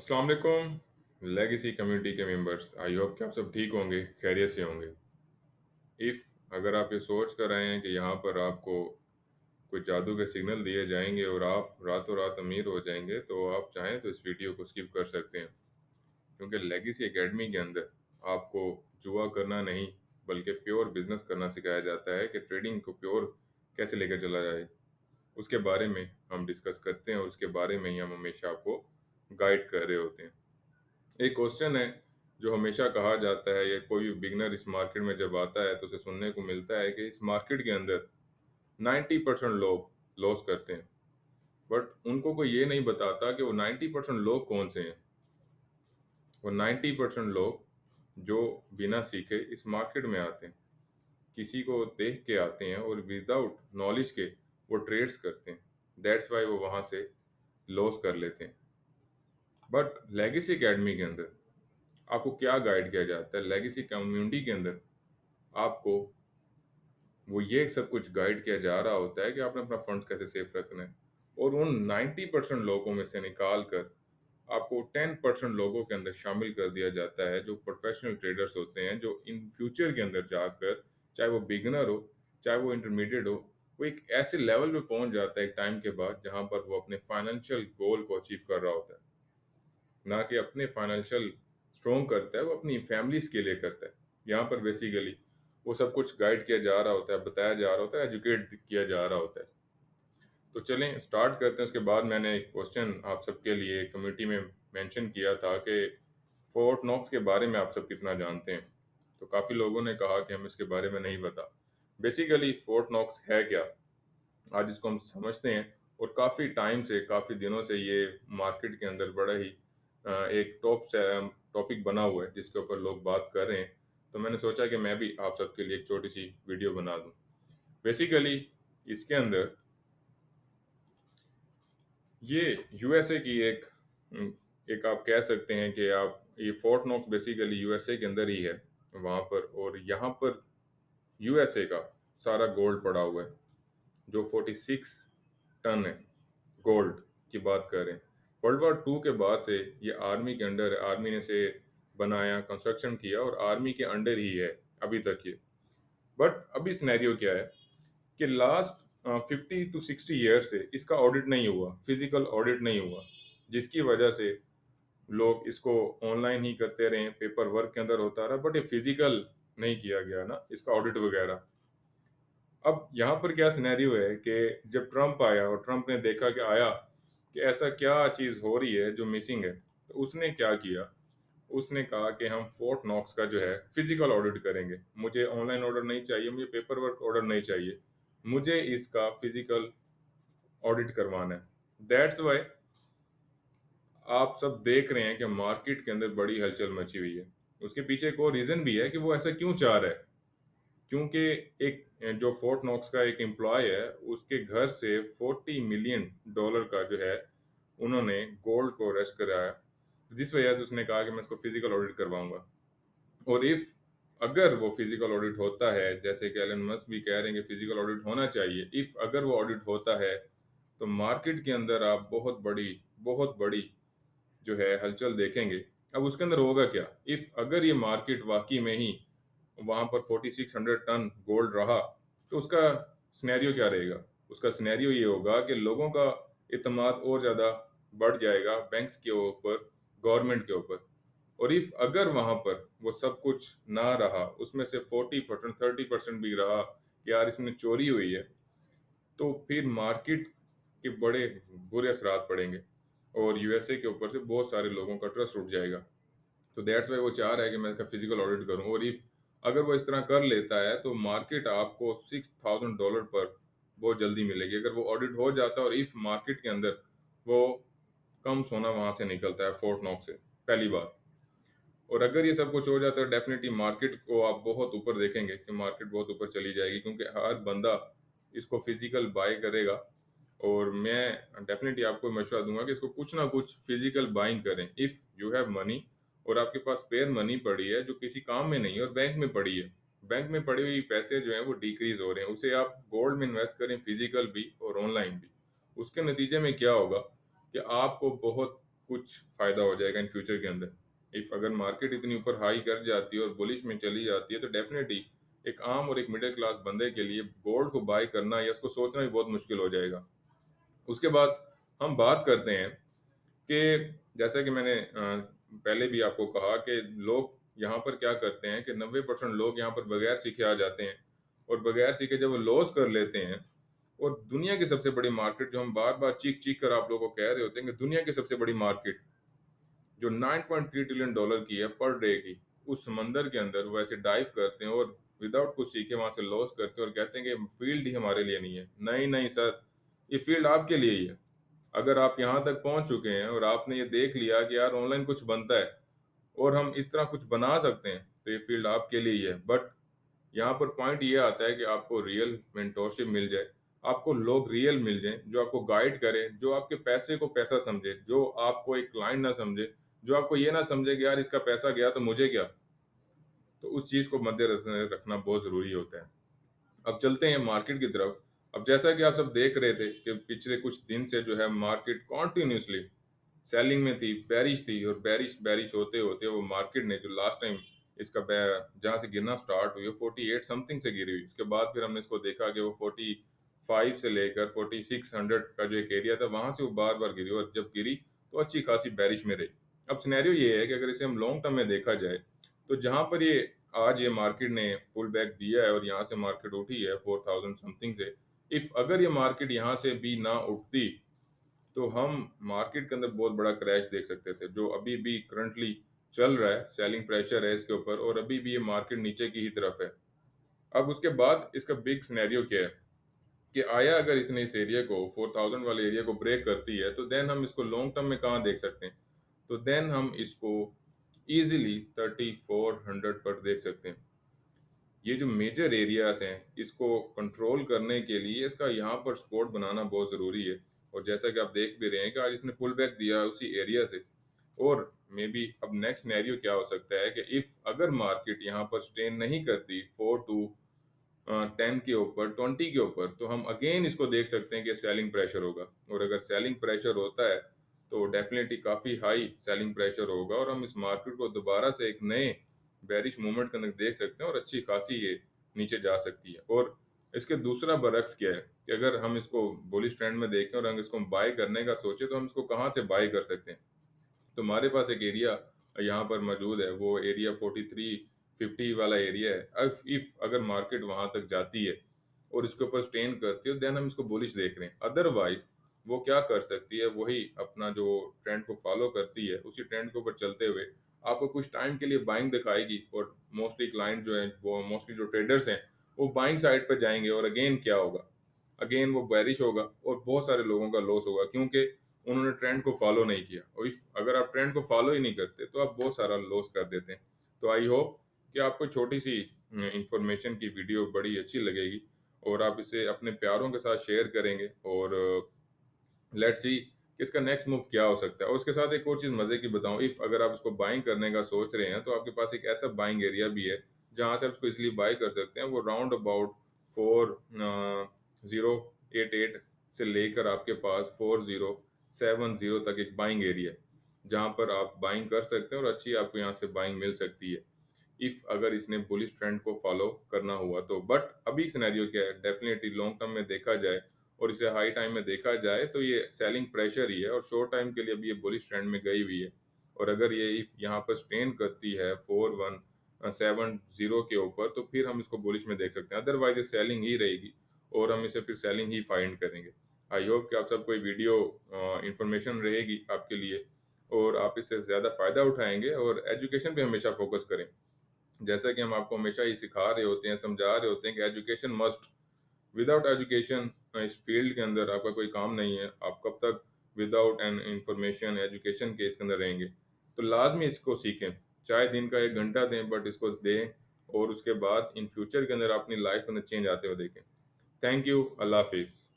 अस्सलाम वालेकुम legacy community के मेंबर्स। आई होप कि आप सब ठीक होंगे, खैरियत से होंगे। अगर आप ये सोच कर रहे हैं कि यहाँ पर आपको कुछ जादू के सिग्नल दिए जाएंगे और आप रातों रात अमीर हो जाएंगे, तो आप चाहें तो इस वीडियो को स्किप कर सकते हैं। क्योंकि लेगेसी एकेडमी के अंदर आपको जुआ करना नहीं, बल्कि प्योर बिजनेस करना सिखाया जाता है कि ट्रेडिंग को प्योर कैसे लेकर चला जाए। उसके बारे में हम डिस्कस करते हैं और उसके बारे में ही हम हमेशा आपको गाइड कर रहे होते हैं। एक क्वेश्चन है जो हमेशा कहा जाता है, या कोई भी बिगनर इस मार्केट में जब आता है तो उसे सुनने को मिलता है कि इस मार्केट के अंदर 90% लोग लॉस करते हैं। बट उनको कोई ये नहीं बताता कि वो 90% लोग कौन से हैं। वो 90% लोग जो बिना सीखे इस मार्केट में आते हैं, किसी को देख के आते हैं और विदाउट नॉलेज के वो ट्रेड्स करते हैं। दैट्स वाई वो वहां से लॉस कर लेते हैं। बट लेगेसी एकेडमी के अंदर आपको क्या गाइड किया जाता है? लेगेसी कम्युनिटी के अंदर आपको वो ये सब कुछ गाइड किया जा रहा होता है कि आपने अपना फंड कैसे सेफ रखना है। और उन 90% लोगों में से निकाल कर आपको 10% लोगों के अंदर शामिल कर दिया जाता है, जो प्रोफेशनल ट्रेडर्स होते हैं, जो इन फ्यूचर के अंदर जाकर, चाहे वो बिगनर हो, चाहे वो इंटरमीडिएट हो, वो एक ऐसे लेवल पे पहुंच जाता है एक टाइम के बाद जहां पर वो अपने फाइनेंशियल गोल को अचीव कर रहा होता है। ना कि अपने फाइनेंशियल स्ट्रोंग करता है, वो अपनी फैमिलीज के लिए करता है। यहाँ पर बेसिकली वो सब कुछ गाइड किया जा रहा होता है, बताया जा रहा होता है, एजुकेट किया जा रहा होता है। तो चलें स्टार्ट करते हैं। उसके बाद मैंने एक क्वेश्चन आप सबके लिए कम्युनिटी में मेंशन किया था कि फोर्ट नॉक्स के बारे में आप सब कितना जानते हैं। तो काफ़ी लोगों ने कहा कि हम इसके बारे में नहीं पता। बेसिकली फोर्ट नॉक्स है क्या, आज इसको हम समझते हैं। और काफ़ी टाइम से, काफ़ी दिनों से ये मार्केट के अंदर बड़ा ही एक टॉपिक बना हुआ है जिसके ऊपर लोग बात कर रहे हैं। तो मैंने सोचा कि मैं भी आप सबके लिए एक छोटी सी वीडियो बना दूं। बेसिकली इसके अंदर ये यूएसए की एक आप कह सकते हैं कि आप ये फोर्ट नॉक्स बेसिकली यूएसए के अंदर ही है वहाँ पर। और यहाँ पर यूएसए का सारा गोल्ड पड़ा हुआ है, जो 46 टन है गोल्ड की बात करें। वर्ल्ड वॉर 2 के बाद से ये आर्मी के अंडर है, आर्मी ने से बनाया, कंस्ट्रक्शन किया और आर्मी के अंडर ही है अभी तक ये। बट अभी सिनेरियो क्या है कि लास्ट 50 to 60 ईयर से इसका ऑडिट नहीं हुआ, फिजिकल ऑडिट नहीं हुआ, जिसकी वजह से लोग इसको ऑनलाइन ही करते रहे, पेपर वर्क के अंदर होता रहा, बट ये फिजिकल नहीं किया गया ना इसका ऑडिट वगैरह। अब यहाँ पर क्या सिनेरियो है कि जब ट्रम्प आया और ट्रम्प ने देखा कि आया कि ऐसा क्या चीज़ हो रही है जो मिसिंग है, तो उसने क्या किया, उसने कहा कि हम फोर्ट नॉक्स का जो है फिजिकल ऑडिट करेंगे। मुझे ऑनलाइन ऑर्डर नहीं चाहिए, मुझे पेपर वर्क ऑर्डर नहीं चाहिए, मुझे इसका फिजिकल ऑडिट करवाना है। दैट्स वाई आप सब देख रहे हैं कि मार्केट के अंदर बड़ी हलचल मची हुई है। उसके पीछे एक और रीज़न भी है कि वो ऐसा क्यों चाह रहा है। क्योंकि एक जो फोर्ट नॉक्स का एक एम्प्लॉय है, उसके घर से $40 मिलियन का जो है उन्होंने गोल्ड को रेस्ट कराया, जिस वजह से उसने कहा कि मैं इसको फिजिकल ऑडिट करवाऊंगा। और इफ अगर वो फिजिकल ऑडिट होता है, जैसे कि एलन मस्क भी कह रहे हैं कि फिजिकल ऑडिट होना चाहिए, इफ अगर वो ऑडिट होता है तो मार्केट के अंदर आप बहुत बड़ी जो है हलचल देखेंगे। अब उसके अंदर होगा क्या, इफ अगर ये मार्केट वाकई में ही वहां पर 4600 टन गोल्ड रहा, तो उसका सिनेरियो क्या रहेगा? उसका सिनेरियो ये होगा कि लोगों का इतमाद और ज़्यादा बढ़ जाएगा बैंक्स के ऊपर, गवर्नमेंट के ऊपर। और इफ अगर वहां पर वो सब कुछ ना रहा, उसमें से 40% 30% भी रहा कि यार इसमें चोरी हुई है, तो फिर मार्केट के बड़े बुरे असरात पड़ेंगे और यूएसए के ऊपर से बहुत सारे लोगों का ट्रस्ट उठ जाएगा। तो दैट्स वाई वो चाह रहा है कि मैं इसका फिजिकल ऑडिट करूं। और इफ अगर वो इस तरह कर लेता है तो मार्केट आपको $6000 पर बहुत जल्दी मिलेगी, अगर वो ऑडिट हो जाता है। और इफ मार्केट के अंदर वो कम सोना वहां से निकलता है फोर्ट नॉक्स से, पहली बात। और अगर ये सब कुछ हो जाता है, डेफिनेटली मार्केट को आप बहुत ऊपर देखेंगे कि मार्केट बहुत ऊपर चली जाएगी, क्योंकि हर बंदा इसको फिजिकल बाय करेगा। और मैं डेफिनेटली आपको मशवरा दूंगा कि इसको कुछ ना कुछ फिजिकल बाइंग करें। इफ़ यू हैव मनी और आपके पास स्पेयर मनी पड़ी है जो किसी काम में नहीं है और बैंक में पड़ी है, बैंक में पड़ी हुई पैसे जो हैं वो डिक्रीज हो रहे हैं, उसे आप गोल्ड में इन्वेस्ट करें, फिजिकल भी और ऑनलाइन भी। उसके नतीजे में क्या होगा कि आपको बहुत कुछ फ़ायदा हो जाएगा इन फ्यूचर के अंदर। इफ़ अगर मार्केट इतनी ऊपर हाई कर जाती है और बुलिश में चली जाती है, तो डेफ़िनेटली एक आम और एक मिडल क्लास बंदे के लिए गोल्ड को बाय करना या उसको सोचना भी बहुत मुश्किल हो जाएगा। उसके बाद हम बात करते हैं कि जैसा कि मैंने पहले भी आपको कहा कि लोग यहाँ पर क्या करते हैं कि 90% लोग यहाँ पर बगैर सीखे आ जाते हैं और बगैर सीखे जब वो लॉस कर लेते हैं और दुनिया की सबसे बड़ी मार्केट जो हम बार-बार चीख-चीख कर आप लोगों को कह रहे होते हैं कि दुनिया की सबसे बड़ी मार्केट जो 9.3 ट्रिलियन डॉलर की है पर डे की, उस समंदर के अंदर वो ऐसे डाइव करते हैं और विदाउट कुछ सीखे वहां से लॉस करते हैं और कहते हैं कि फील्ड ही हमारे लिए नहीं है। नहीं नहीं सर, ये फील्ड आपके लिए ही है। अगर आप यहाँ तक पहुंच चुके हैं और आपने ये देख लिया कि यार ऑनलाइन कुछ बनता है और हम इस तरह कुछ बना सकते हैं, तो ये फील्ड आपके लिए ही है। बट यहाँ पर पॉइंट ये आता है कि आपको रियल मेंटोरशिप मिल जाए, आपको लोग रियल मिल जाएँ, जो आपको गाइड करें, जो आपके पैसे को पैसा समझे, जो आपको एक क्लाइंट ना समझे, जो आपको ये ना समझे कि यार इसका पैसा गया तो मुझे क्या? तो उस चीज़ को मद्देनज़र रखना बहुत ज़रूरी होता है। अब चलते हैं मार्केट की तरफ। अब जैसा कि आप सब देख रहे थे कि पिछले कुछ दिन से जो है मार्केट कंटिन्यूअसली सेलिंग में थी, बेयरिश थी और बेयरिश बेयरिश होते-होते वो मार्केट ने जो लास्ट टाइम इसका बै जहाँ से गिरना स्टार्ट हुई, वो 48 समथिंग से गिरी हुई। उसके बाद फिर हमने इसको देखा कि वो 45 से लेकर 4600 का जो एक एरिया था, वहाँ से वो बार-बार गिरी और जब गिरी, तो अच्छी खासी बेयरिश में रही। अब सिनेरियो ये है कि अगर इसे हम लॉन्ग टर्म में देखा जाए, तो जहाँ पर ये आज ये मार्केट ने पुल बैक दिया है और यहाँ से मार्केट उठी है 4000 समथिंग से, इफ अगर ये मार्केट यहाँ से भी ना उठती, तो हम मार्केट के अंदर बहुत बड़ा क्रैश देख सकते थे, जो अभी भी करंटली चल रहा है। सेलिंग प्रेशर है इसके ऊपर और अभी भी ये मार्केट नीचे की ही तरफ है। अब उसके बाद इसका बिग सिनेरियो क्या है कि आया अगर इसने इस एरिया को 4000 वाले एरिया को ब्रेक करती है, तो देन हम इसको लॉन्ग टर्म में कहाँ देख सकते हैं? तो देन हम इसको इजीली 3400 पर देख सकते हैं। ये जो मेजर एरियाज हैं, इसको कंट्रोल करने के लिए इसका यहाँ पर सपोर्ट बनाना बहुत ज़रूरी है। और जैसा कि आप देख भी रहे हैं कि आज इसने पुल बैक दिया उसी एरिया से। और मे बी अब नेक्स्ट सिनेरियो क्या हो सकता है कि इफ अगर मार्केट यहाँ पर स्टे नहीं करती 4 टू 10 के ऊपर, 20 के ऊपर, तो हम अगेन इसको देख सकते हैं कि सेलिंग प्रेशर होगा। और अगर सेलिंग प्रेशर होता है, तो डेफिनेटली काफ़ी हाई सेलिंग प्रेशर होगा और हम इस मार्केट को दोबारा से एक नए बेरिश मूवमेंट के अंदर देख सकते हैं और अच्छी खासी ये नीचे जा सकती है। और इसके दूसरा बरक्स क्या है कि अगर हम इसको बुलिश ट्रेंड में देखें और हम इसको बाय करने का सोचें, तो हम इसको कहाँ से बाय कर सकते हैं? तो हमारे पास एक एरिया यहाँ पर मौजूद है, वो एरिया 4350 वाला एरिया है। अब इफ अगर मार्केट वहां तक जाती है और इसके ऊपर स्टेन करती है, देन हम इसको बुलिश देख रहे हैं। अदरवाइज वो क्या कर सकती है, वही अपना जो ट्रेंड को फॉलो करती है, उसी ट्रेंड के ऊपर चलते हुए आपको कुछ टाइम के लिए बाइंग दिखाएगी और मोस्टली क्लाइंट जो है, वो मोस्टली जो ट्रेडर्स हैं, वो बाइंग साइड पर जाएंगे और अगेन क्या होगा, अगेन वो बेरिश होगा और बहुत सारे लोगों का लॉस होगा, क्योंकि उन्होंने ट्रेंड को फॉलो नहीं किया। और इफ अगर आप ट्रेंड को फॉलो ही नहीं करते, तो आप बहुत सारा लॉस कर देते हैं। तो आई होप कि आपको छोटी सी इंफॉर्मेशन की वीडियो बड़ी अच्छी लगेगी और आप इसे अपने प्यारों के साथ शेयर करेंगे और लेट्स सी कि इसका नेक्स्ट मूव क्या हो सकता है। और उसके साथ एक और चीज़ मज़े की बताऊं, इफ अगर आप इसको बाइंग करने का सोच रहे हैं, तो आपके पास एक ऐसा बाइंग एरिया भी है जहां से आप इसको इसलिए बाय कर सकते हैं। वो राउंड अबाउट 4088 से लेकर आपके पास 4070 तक एक बाइंग एरिया है, जहां पर आप बाइंग कर सकते हैं और अच्छी आपको यहाँ से बाइंग मिल सकती है इफ अगर इसने बुलिश ट्रेंड को फॉलो करना हुआ तो। बट अभी सिनेरियो क्या है, डेफिनेटली लॉन्ग टर्म में देखा जाए और इसे हाई टाइम में देखा जाए, तो ये सेलिंग प्रेशर ही है और शॉर्ट टाइम के लिए अभी ये बुलिश ट्रेंड में गई हुई है। और अगर ये यहाँ पर स्टेन करती है 4170 के ऊपर, तो फिर हम इसको बुलिश में देख सकते हैं। अदरवाइज ये सेलिंग ही रहेगी और हम इसे फिर सेलिंग ही फाइंड करेंगे। आई होप कि आप सबको ये वीडियो इंफॉर्मेशन रहेगी आपके लिए और आप इससे ज़्यादा फ़ायदा उठाएंगे। और एजुकेशन पे हमेशा फोकस करें, जैसा कि हम आपको हमेशा ही सिखा रहे होते हैं, समझा रहे होते हैं कि एजुकेशन मस्ट। विदाउट एजुकेशन इस फील्ड के अंदर आपका कोई काम नहीं है। आप कब तक विदाउट एन इंफॉर्मेशन एजुकेशन के इसके अंदर रहेंगे? तो लाजमी इसको सीखें, चाहे दिन का 1 घंटा दें, बट इसको दें और उसके बाद इन फ्यूचर के अंदर अपनी लाइफ के अंदर चेंज आते हुए देखें। Thank you. अल्लाह हाफिज़।